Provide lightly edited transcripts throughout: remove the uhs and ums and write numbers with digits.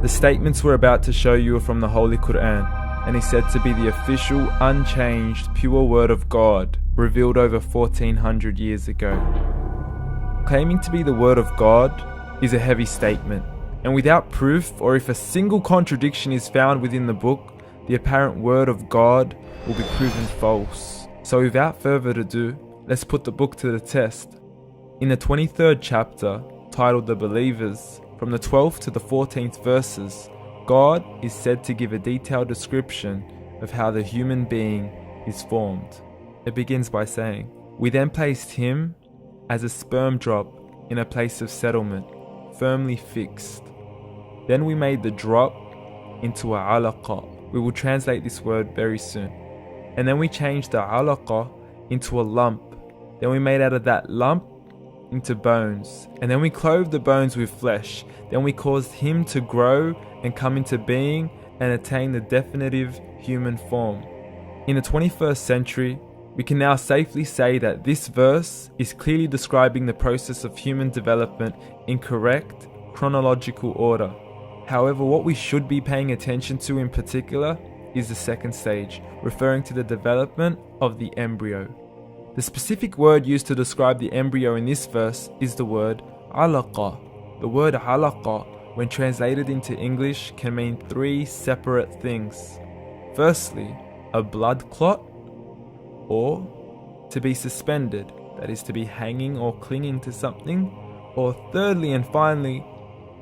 The statements we're about to show you are from the Holy Quran, and is said to be the official, unchanged, pure word of God, revealed over 1400 years ago. Claiming to be the word of God is a heavy statement, and without proof, or if a single contradiction is found within the book, the apparent word of God will be proven false. So without further ado, let's put the book to the test. In the 23rd chapter, titled The Believers, from the 12th to the 14th verses, God is said to give a detailed description of how the human being is formed. It begins by saying, "We then placed him as a sperm drop in a place of settlement, firmly fixed. Then we made the drop into a alaqa." We will translate this word very soon. "And then we changed the alaqa into a lump. Then we made out of that lump into bones. And then we clothed the bones with flesh. Then we caused him to grow and come into being and attain the definitive human form." In the 21st century, we can now safely say that this verse is clearly describing the process of human development in correct chronological order. However, what we should be paying attention to in particular is the second stage, referring to the development of the embryo. The specific word used to describe the embryo in this verse is the word alaqa. The word alaqa, when translated into English, can mean three separate things. Firstly, a blood clot, or to be suspended, that is to be hanging or clinging to something, or thirdly and finally,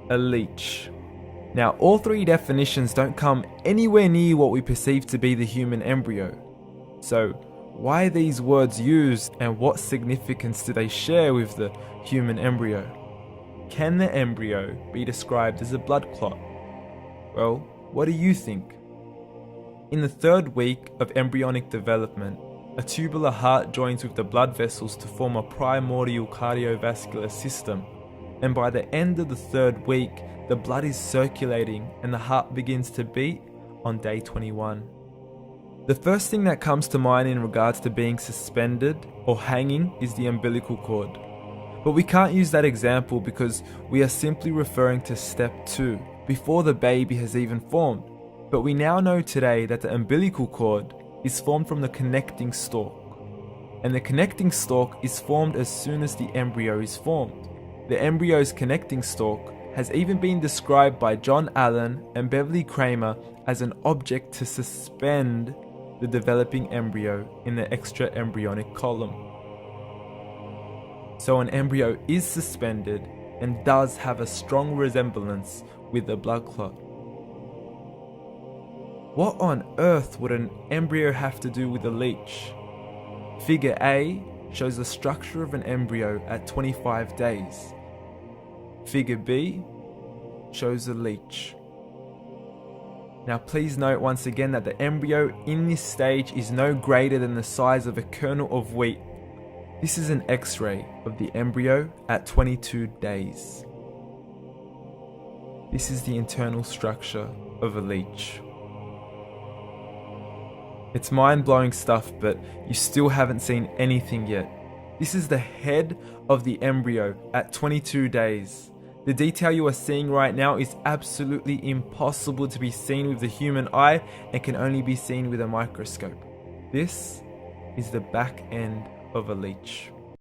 a leech. Now, all three definitions don't come anywhere near what we perceive to be the human embryo. So, why are these words used, and what significance do they share with the human embryo? Can the embryo be described as a blood clot? Well, what do you think? In the third week of embryonic development, a tubular heart joins with the blood vessels to form a primordial cardiovascular system, and by the end of the third week, the blood is circulating and the heart begins to beat on day 21. The first thing that comes to mind in regards to being suspended or hanging is the umbilical cord. But we can't use that example because we are simply referring to step 2, before the baby has even formed. But we now know today that the umbilical cord is formed from the connecting stalk. And the connecting stalk is formed as soon as the embryo is formed. The embryo's connecting stalk has even been described by John Allen and Beverly Kramer as an object to suspend the developing embryo in the extra-embryonic column. So an embryo is suspended and does have a strong resemblance with a blood clot. What on earth would an embryo have to do with a leech? Figure A shows the structure of an embryo at 25 days. Figure B shows a leech. Now please note once again that the embryo in this stage is no greater than the size of a kernel of wheat. This is an X-ray of the embryo at 22 days. This is the internal structure of a leech. It's mind-blowing stuff, but you still haven't seen anything yet. This is the head of the embryo at 22 days. The detail you are seeing right now is absolutely impossible to be seen with the human eye and can only be seen with a microscope. This is the back end of a leech.